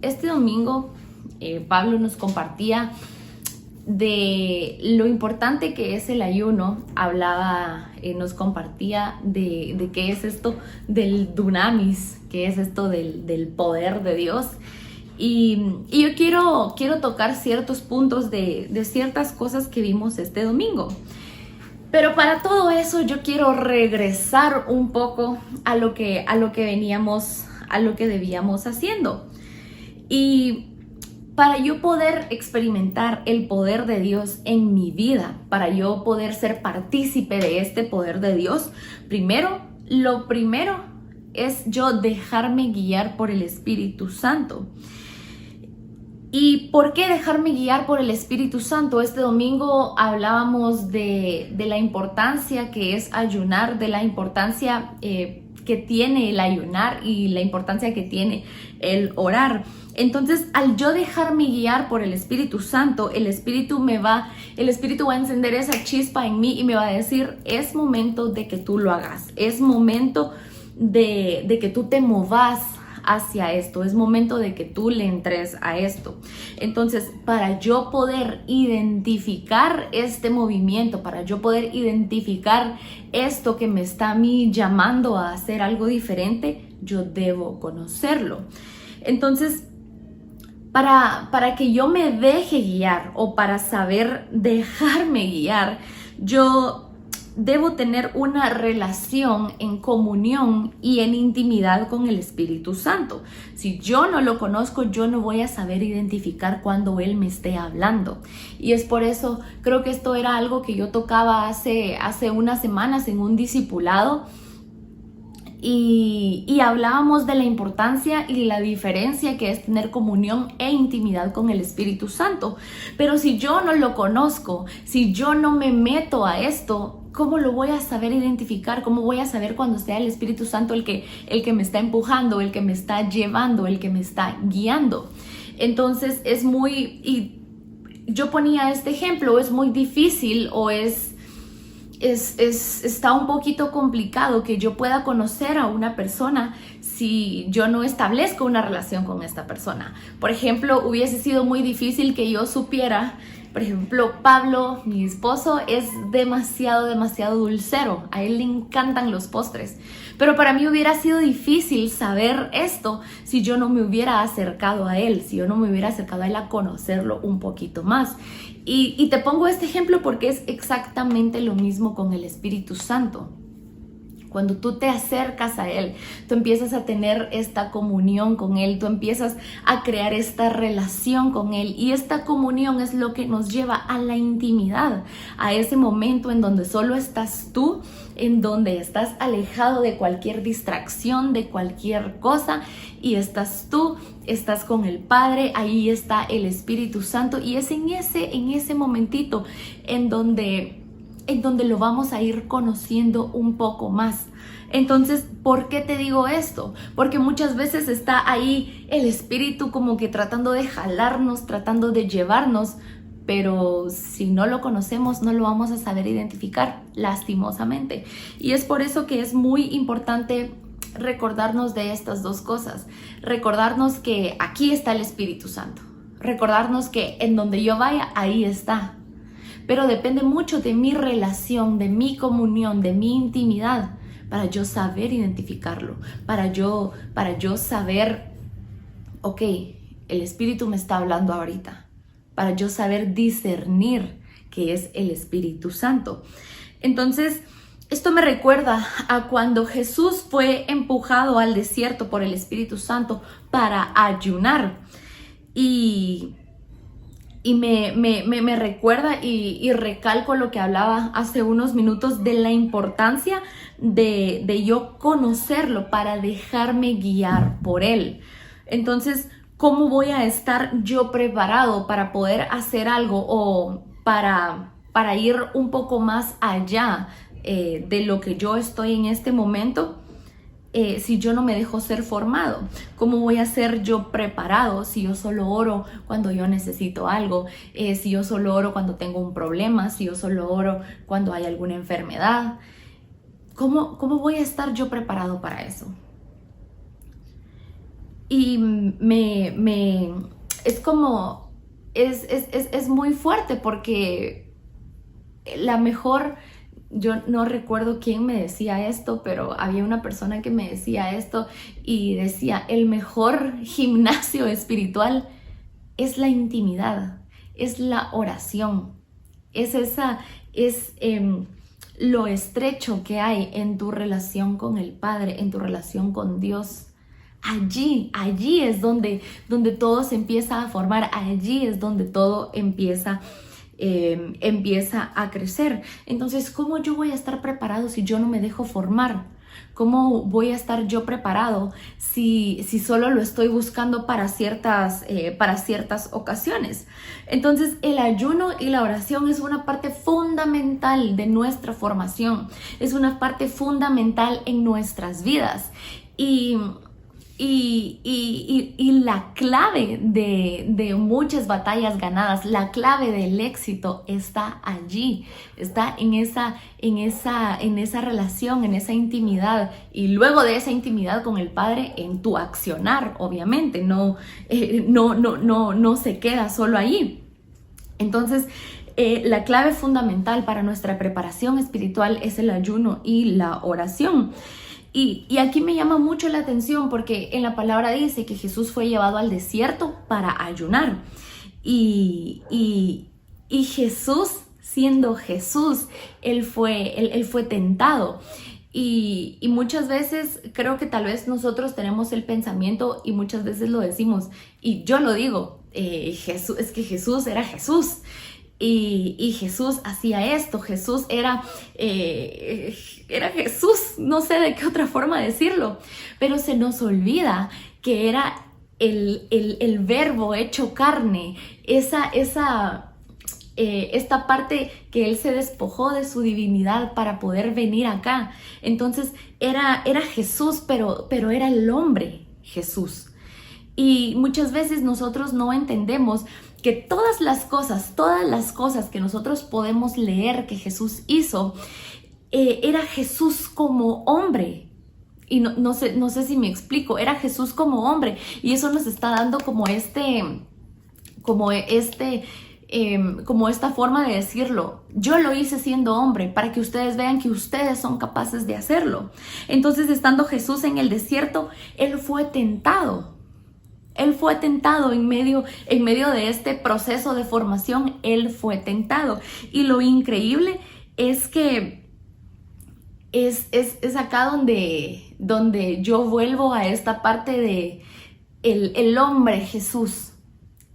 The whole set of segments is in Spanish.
este domingo Pablo nos compartía de lo importante que es el ayuno. Hablaba, nos compartía de qué es esto del dunamis, qué es esto del poder de Dios. Y yo quiero tocar ciertos puntos de ciertas cosas que vimos este domingo. Pero para todo eso yo quiero regresar un poco a lo que veníamos, a lo que debíamos haciendo. Y para yo poder experimentar el poder de Dios en mi vida, para yo poder ser partícipe de este poder de Dios, lo primero es yo dejarme guiar por el Espíritu Santo. ¿Y por qué dejarme guiar por el Espíritu Santo? Este domingo hablábamos de la importancia que es ayunar, de la importancia que tiene el ayunar y la importancia que tiene el orar. Entonces, al yo dejarme guiar por el Espíritu Santo, el Espíritu va a encender esa chispa en mí y me va a decir, es momento de que tú lo hagas, es momento de que tú te movas hacia esto, es momento de que tú le entres a esto. Entonces, para yo poder identificar este movimiento, para yo poder identificar esto que me está a mí llamando a hacer algo diferente, yo debo conocerlo. Entonces, para que yo me deje guiar o para saber dejarme guiar, yo debo tener una relación en comunión y en intimidad con el Espíritu Santo. Si yo no lo conozco, yo no voy a saber identificar cuando Él me esté hablando. Y es por eso, creo que esto era algo que yo tocaba hace unas semanas en un discipulado. Y hablábamos de la importancia y la diferencia que es tener comunión e intimidad con el Espíritu Santo. Pero si yo no lo conozco, si yo no me meto a esto, ¿cómo lo voy a saber identificar? ¿Cómo voy a saber cuando sea el Espíritu Santo el que me está empujando, el que me está llevando, el que me está guiando? Entonces y yo ponía este ejemplo, es muy difícil o está un poquito complicado que yo pueda conocer a una persona si yo no establezco una relación con esta persona. Por ejemplo, hubiese sido muy difícil que yo supiera, por ejemplo, Pablo, mi esposo, es demasiado dulcero. A él le encantan los postres. Pero para mí hubiera sido difícil saber esto si yo no me hubiera acercado a él, si yo no me hubiera acercado a él a conocerlo un poquito más. Y te pongo este ejemplo porque es exactamente lo mismo con el Espíritu Santo. Cuando tú te acercas a Él, tú empiezas a tener esta comunión con Él, tú empiezas a crear esta relación con Él y esta comunión es lo que nos lleva a la intimidad, a ese momento en donde solo estás tú, en donde estás alejado de cualquier distracción, de cualquier cosa y estás tú, estás con el Padre, ahí está el Espíritu Santo y es en ese momentito en donde lo vamos a ir conociendo un poco más. Entonces, ¿por qué te digo esto? Porque muchas veces está ahí el Espíritu como que tratando de jalarnos, tratando de llevarnos, pero si no lo conocemos no lo vamos a saber identificar, lastimosamente. Y es por eso que es muy importante recordarnos de estas dos cosas. Recordarnos que aquí está el Espíritu Santo. Recordarnos que en donde yo vaya, ahí está. Pero depende mucho de mi relación, de mi comunión, de mi intimidad, para yo saber identificarlo, para yo saber, ok, el Espíritu me está hablando ahorita, para yo saber discernir que es el Espíritu Santo. Entonces, esto me recuerda a cuando Jesús fue empujado al desierto por el Espíritu Santo para ayunar. Y me recuerda y recalco lo que hablaba hace unos minutos de la importancia de yo conocerlo para dejarme guiar por él. Entonces, ¿cómo voy a estar yo preparado para poder hacer algo o para ir un poco más allá de lo que yo estoy en este momento? Si yo no me dejo ser formado, ¿cómo voy a ser yo preparado si yo solo oro cuando yo necesito algo? Si yo solo oro cuando tengo un problema, si yo solo oro cuando hay alguna enfermedad. ¿Cómo voy a estar yo preparado para eso? y es como, es muy fuerte porque la mejor, yo no recuerdo quién me decía esto, pero había una persona que me decía esto y decía, el mejor gimnasio espiritual es la intimidad, es la oración, es lo estrecho que hay en tu relación con el Padre, en tu relación con Dios. Allí es donde todo se empieza a formar, allí es donde todo empieza a crecer. Entonces, ¿cómo yo voy a estar preparado si yo no me dejo formar? ¿Cómo voy a estar yo preparado si solo lo estoy buscando para ciertas ocasiones? Entonces, el ayuno y la oración es una parte fundamental de nuestra formación, es una parte fundamental en nuestras vidas. Y la clave de muchas batallas ganadas, la clave del éxito está allí, está en esa relación, en esa intimidad, y luego de esa intimidad con el Padre, en tu accionar, obviamente, no se queda solo ahí. Entonces, la clave fundamental para nuestra preparación espiritual es el ayuno y la oración. Y aquí me llama mucho la atención porque en la palabra dice que Jesús fue llevado al desierto para ayunar. Y Jesús, siendo Jesús, él fue tentado. Y muchas veces creo que tal vez nosotros tenemos el pensamiento y muchas veces lo decimos, y yo lo digo, Jesús, es que Jesús era Jesús. Y Jesús hacía esto, Jesús era Jesús, no sé de qué otra forma decirlo, pero se nos olvida que era el verbo hecho carne, esta parte que él se despojó de su divinidad para poder venir acá. Entonces era Jesús, pero era el hombre Jesús. Y muchas veces nosotros no entendemos que todas las cosas que nosotros podemos leer que Jesús hizo, era Jesús como hombre. Y no sé si me explico, era Jesús como hombre. Y eso nos está dando como esta forma de decirlo. Yo lo hice siendo hombre para que ustedes vean que ustedes son capaces de hacerlo. Entonces, estando Jesús en el desierto, él fue tentado. Él fue tentado en medio de este proceso de formación, él fue tentado. Y lo increíble es que es acá donde yo vuelvo a esta parte de el hombre Jesús.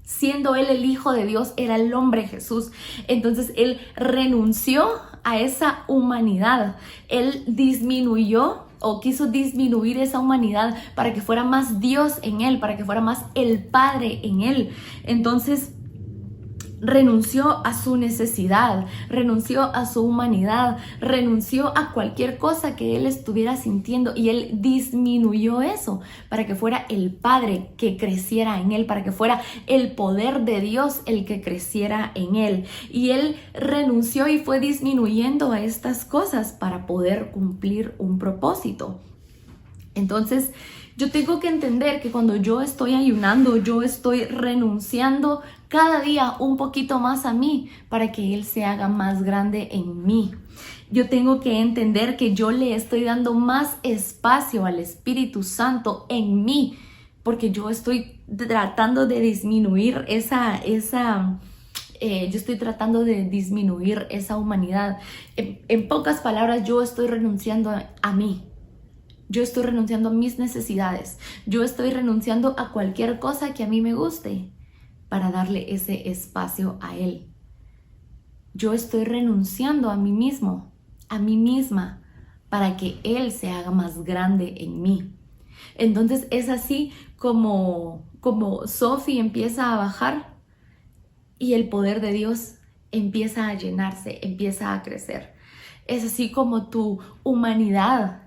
Siendo él el Hijo de Dios, era el hombre Jesús. Entonces él renunció a esa humanidad. Él disminuyó o quiso disminuir esa humanidad para que fuera más Dios en él, para que fuera más el Padre en él. Entonces renunció a su necesidad, renunció a su humanidad, renunció a cualquier cosa que él estuviera sintiendo y él disminuyó eso para que fuera el Padre que creciera en él, para que fuera el poder de Dios el que creciera en él. Y él renunció y fue disminuyendo a estas cosas para poder cumplir un propósito. Entonces, yo tengo que entender que cuando yo estoy ayunando, yo estoy renunciando cada día un poquito más a mí para que Él se haga más grande en mí. Yo tengo que entender que yo le estoy dando más espacio al Espíritu Santo en mí porque yo estoy tratando de disminuir yo estoy tratando de disminuir esa humanidad. En pocas palabras, yo estoy renunciando a mí. Yo estoy renunciando a mis necesidades. Yo estoy renunciando a cualquier cosa que a mí me guste para darle ese espacio a Él. Yo estoy renunciando a mí mismo, a mí misma, para que Él se haga más grande en mí. Entonces es así como Sophie empieza a bajar y el poder de Dios empieza a llenarse, empieza a crecer. Es así como tu humanidad,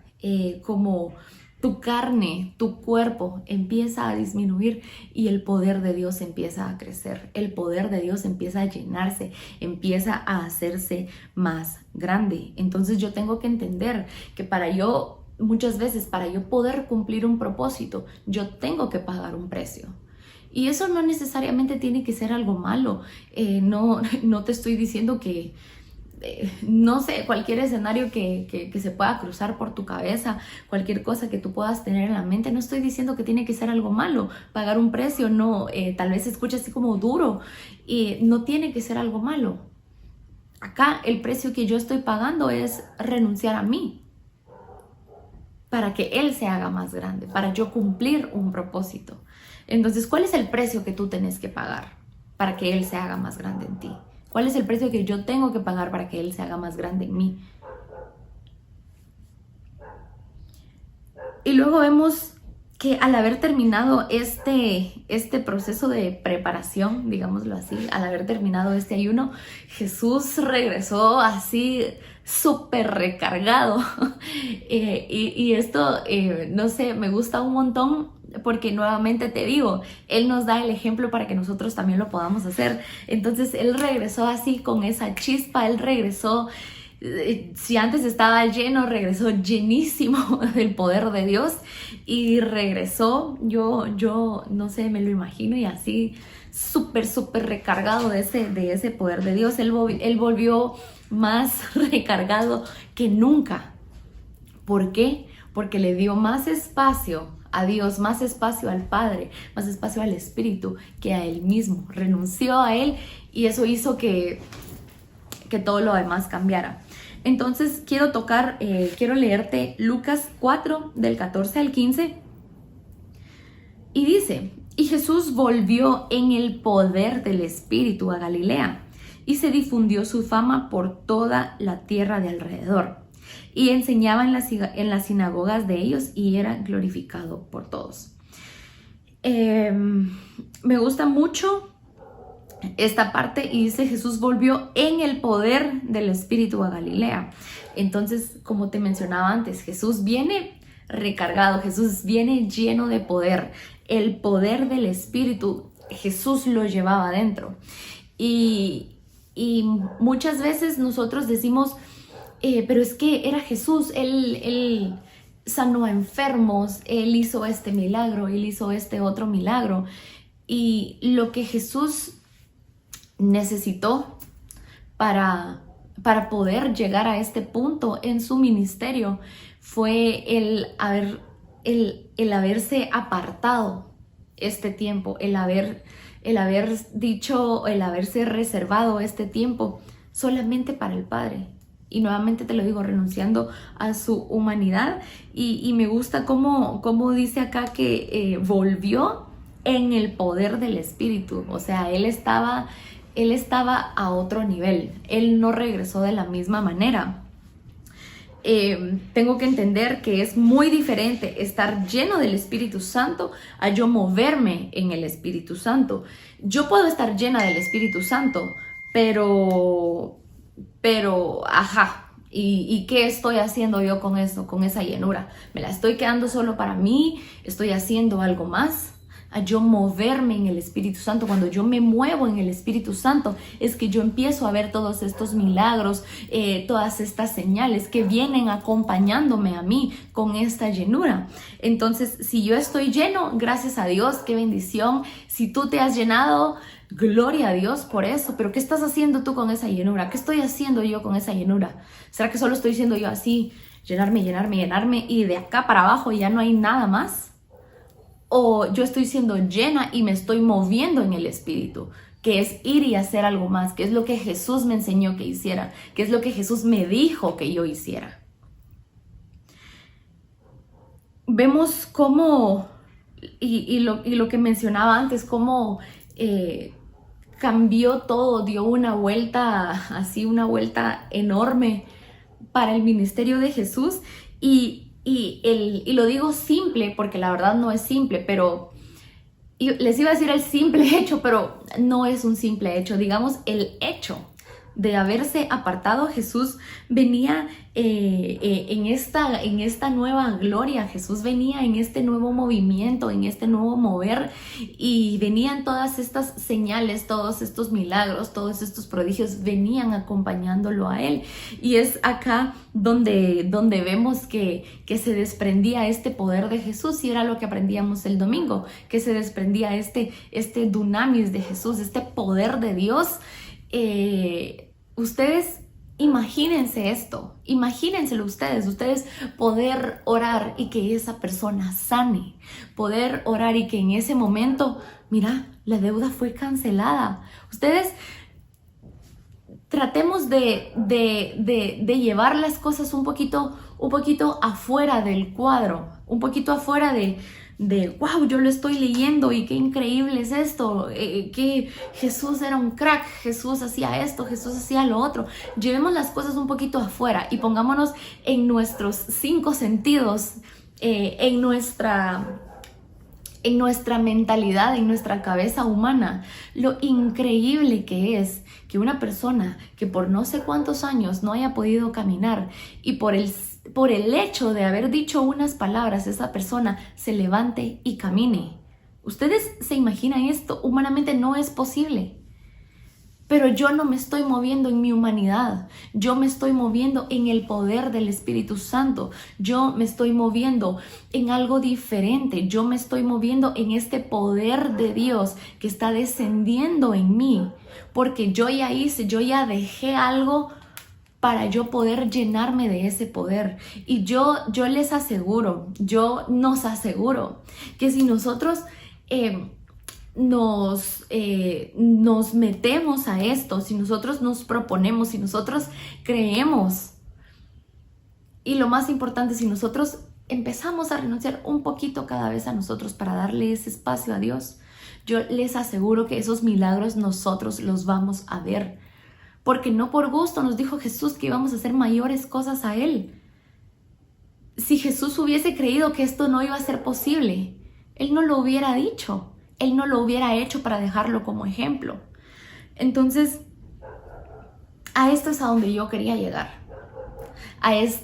como tu carne, tu cuerpo empieza a disminuir y el poder de Dios empieza a crecer. El poder de Dios empieza a llenarse, empieza a hacerse más grande. Entonces yo tengo que entender que para yo muchas veces para yo poder cumplir un propósito, yo tengo que pagar un precio. Y eso no necesariamente tiene que ser algo malo. No te estoy diciendo que, no sé, cualquier escenario que se pueda cruzar por tu cabeza, cualquier cosa que tú puedas tener en la mente, no estoy diciendo que tiene que ser algo malo. Pagar un precio, no, tal vez se escucha así como duro, y no tiene que ser algo malo. Acá el precio que yo estoy pagando es renunciar a mí, para que Él se haga más grande, para yo cumplir un propósito. Entonces, ¿cuál es el precio que tú tienes que pagar para que Él se haga más grande en ti? ¿Cuál es el precio que yo tengo que pagar para que Él se haga más grande en mí? Y luego vemos que al haber terminado este proceso de preparación, digámoslo así, al haber terminado este ayuno, Jesús regresó así súper recargado. Y esto, no sé, me gusta un montón porque nuevamente te digo, Él nos da el ejemplo para que nosotros también lo podamos hacer. Entonces Él regresó así con esa chispa, Él regresó. Si antes estaba lleno, regresó llenísimo del poder de Dios y regresó, yo no sé, me lo imagino y así súper recargado de ese poder de Dios. Él volvió más recargado que nunca. ¿Por qué? Porque le dio más espacio a Dios, más espacio al Padre, más espacio al Espíritu que a Él mismo. Renunció a Él y eso hizo que todo lo demás cambiara. Entonces quiero leerte Lucas 4 del 14 al 15 y dice: y Jesús volvió en el poder del Espíritu a Galilea y se difundió su fama por toda la tierra de alrededor y enseñaba en las sinagogas de ellos y era glorificado por todos. Me gusta mucho esta parte y dice: Jesús volvió en el poder del Espíritu a Galilea. Entonces, como te mencionaba antes, Jesús viene recargado, Jesús viene lleno de poder. El poder del Espíritu, Jesús lo llevaba adentro. Y muchas veces nosotros decimos, pero es que era Jesús, Él sanó a enfermos, Él hizo este milagro, Él hizo este otro milagro. Y lo que Jesús necesitó para poder llegar a este punto en su ministerio fue el haberse apartado este tiempo, el haber dicho, el haberse reservado este tiempo solamente para el Padre. Y nuevamente te lo digo, renunciando a su humanidad. Y me gusta cómo dice acá que volvió en el poder del Espíritu. O sea, Él estaba a otro nivel. Él no regresó de la misma manera. Tengo que entender que es muy diferente estar lleno del Espíritu Santo a yo moverme en el Espíritu Santo. Yo puedo estar llena del Espíritu Santo, pero, ¿y qué estoy haciendo yo con eso, con esa llenura? ¿Me la estoy quedando solo para mí? ¿Estoy haciendo algo más? A yo moverme en el Espíritu Santo. Cuando yo me muevo en el Espíritu Santo es que yo empiezo a ver todos estos milagros, todas estas señales que vienen acompañándome a mí con esta llenura. Entonces, si yo estoy lleno, gracias a Dios, qué bendición. Si tú te has llenado, gloria a Dios por eso. Pero ¿qué estás haciendo tú con esa llenura? ¿Qué estoy haciendo yo con esa llenura? ¿Será que solo estoy siendo yo así? Llenarme y de acá para abajo ya no hay nada más. O yo estoy siendo llena y me estoy moviendo en el Espíritu, que es ir y hacer algo más, que es lo que Jesús me enseñó que hiciera, que es lo que Jesús me dijo que yo hiciera. Vemos cómo, y lo que mencionaba antes, cómo cambió todo, dio una vuelta, así una vuelta enorme para el ministerio de Jesús. Y lo digo simple porque la verdad no es simple, pero les iba a decir el simple hecho, pero no es un simple hecho. Digamos, el hecho de haberse apartado, Jesús venía en esta nueva gloria. Jesús venía en este nuevo movimiento, en este nuevo mover, y venían todas estas señales, todos estos milagros, todos estos prodigios venían acompañándolo a él. Y es acá donde vemos que se desprendía este poder de Jesús, y era lo que aprendíamos el domingo, que se desprendía este dunamis de Jesús, este poder de Dios. Ustedes imagínense esto, imagínenselo ustedes poder orar y que esa persona sane, poder orar y que en ese momento, mira, la deuda fue cancelada. Ustedes tratemos de llevar las cosas un poquito afuera del cuadro, un poquito afuera de wow, yo lo estoy leyendo y qué increíble es esto, que Jesús era un crack, Jesús hacía esto, Jesús hacía lo otro. Llevemos las cosas un poquito afuera y pongámonos en nuestros 5 sentidos, en nuestra mentalidad, en nuestra cabeza humana. Lo increíble que es que una persona que por no sé cuántos años no haya podido caminar, y por el hecho de haber dicho unas palabras, esa persona se levante y camine. ¿Ustedes se imaginan esto? Humanamente no es posible. Pero yo no me estoy moviendo en mi humanidad, yo me estoy moviendo en el poder del Espíritu Santo, yo me estoy moviendo en algo diferente, yo me estoy moviendo en este poder de Dios que está descendiendo en mí, porque yo ya dejé algo para yo poder llenarme de ese poder. Y yo les aseguro, yo nos aseguro que si nosotros nos metemos a esto, si nosotros nos proponemos, si nosotros creemos, y lo más importante, si nosotros empezamos a renunciar un poquito cada vez a nosotros para darle ese espacio a Dios, yo les aseguro que esos milagros nosotros los vamos a ver, porque no por gusto nos dijo Jesús que íbamos a hacer mayores cosas a Él. Si Jesús hubiese creído que esto no iba a ser posible, Él no lo hubiera dicho. Él no lo hubiera hecho para dejarlo como ejemplo. Entonces, a esto es a donde yo quería llegar. A esta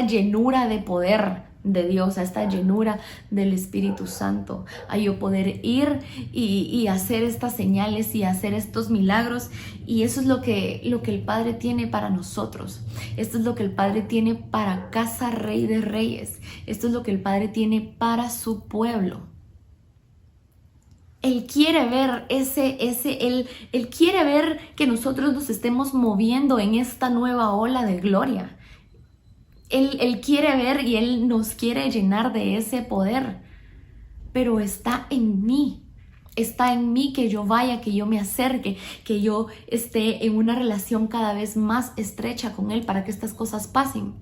llenura de poder de Dios, a esta llenura del Espíritu Santo, a yo poder ir y hacer estas señales y hacer estos milagros. Y eso es lo que el Padre tiene para nosotros. Esto es lo que el Padre tiene para Casa Rey de Reyes. Esto es lo que el Padre tiene para su pueblo. Él quiere ver Él quiere ver que nosotros nos estemos moviendo en esta nueva ola de gloria. Él quiere ver y Él nos quiere llenar de ese poder, pero está en mí. Está en mí que yo vaya, que yo me acerque, que yo esté en una relación cada vez más estrecha con Él para que estas cosas pasen.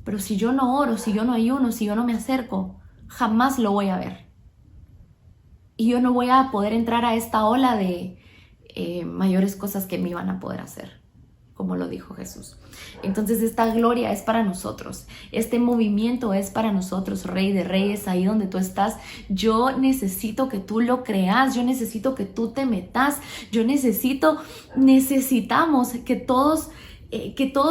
Pero si yo no oro, si yo no ayuno, si yo no me acerco, jamás lo voy a ver. Y yo no voy a poder entrar a esta ola de mayores cosas que me iban a poder hacer, como lo dijo Jesús. Entonces esta gloria es para nosotros, este movimiento es para nosotros, Rey de Reyes, ahí donde tú estás. Yo necesito que tú lo creas, yo necesito que tú te metas, necesitamos que todos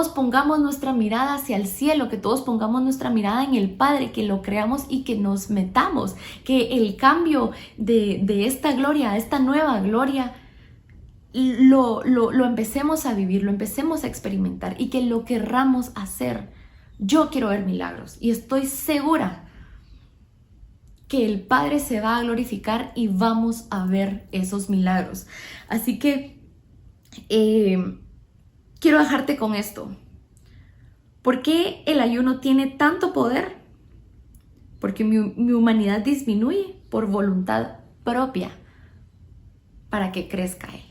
pongamos nuestra mirada hacia el cielo, que todos pongamos nuestra mirada en el Padre, que lo creamos y que nos metamos, que el cambio de esta gloria a esta nueva gloria lo empecemos a vivir, lo empecemos a experimentar y que lo querramos hacer. Yo quiero ver milagros y estoy segura que el Padre se va a glorificar y vamos a ver esos milagros. Así que quiero dejarte con esto. ¿Por qué el ayuno tiene tanto poder? Porque mi humanidad disminuye por voluntad propia para que crezca Él.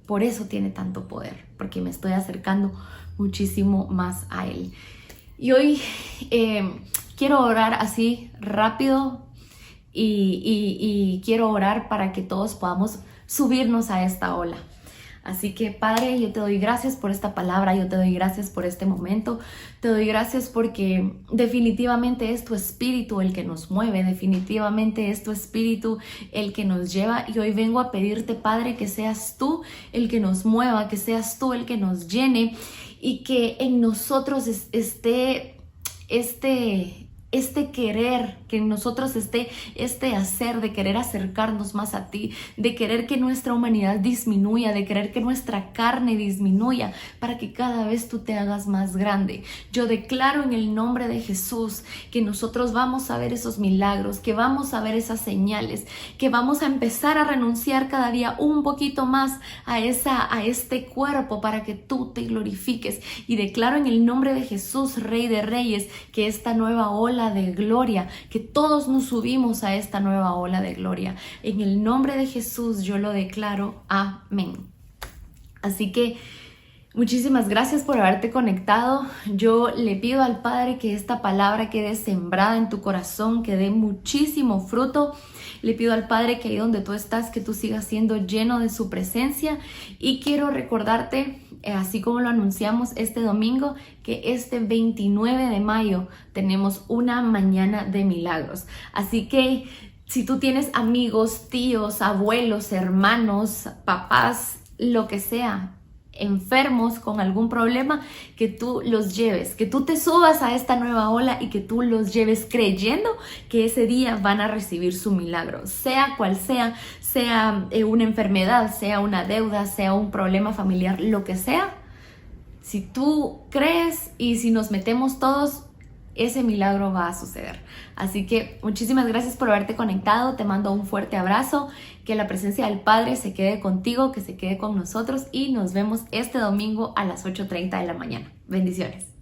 Por eso tiene tanto poder, porque me estoy acercando muchísimo más a Él. Y hoy quiero orar así rápido y quiero orar para que todos podamos subirnos a esta ola. Así que Padre, yo te doy gracias por esta palabra, yo te doy gracias por este momento, te doy gracias porque definitivamente es tu espíritu el que nos mueve, definitivamente es tu espíritu el que nos lleva, y hoy vengo a pedirte, Padre, que seas tú el que nos mueva, que seas tú el que nos llene, y que en nosotros esté este querer, que en nosotros esté este hacer de querer acercarnos más a ti, de querer que nuestra humanidad disminuya, de querer que nuestra carne disminuya, para que cada vez tú te hagas más grande. Yo declaro en el nombre de Jesús que nosotros vamos a ver esos milagros, que vamos a ver esas señales, que vamos a empezar a renunciar cada día un poquito más a este cuerpo para que tú te glorifiques. Y declaro en el nombre de Jesús, Rey de Reyes, que esta nueva ola de gloria, que todos nos subimos a esta nueva ola de gloria. En el nombre de Jesús yo lo declaro. Amén. Así que muchísimas gracias por haberte conectado. Yo le pido al Padre que esta palabra quede sembrada en tu corazón, que dé muchísimo fruto. Le pido al Padre que ahí donde tú estás, que tú sigas siendo lleno de su presencia. Y quiero recordarte, así como lo anunciamos este domingo, que este 29 de mayo tenemos una mañana de milagros. Así que si tú tienes amigos, tíos, abuelos, hermanos, papás, lo que sea, enfermos con algún problema, que tú los lleves, que tú te subas a esta nueva ola y que tú los lleves creyendo que ese día van a recibir su milagro, sea cual sea, sea una enfermedad, sea una deuda, sea un problema familiar, lo que sea. Si tú crees y si nos metemos todos, ese milagro va a suceder. Así que muchísimas gracias por haberte conectado. Te mando un fuerte abrazo. Que la presencia del Padre se quede contigo, que se quede con nosotros, y nos vemos este domingo a las 8:30 de la mañana. Bendiciones.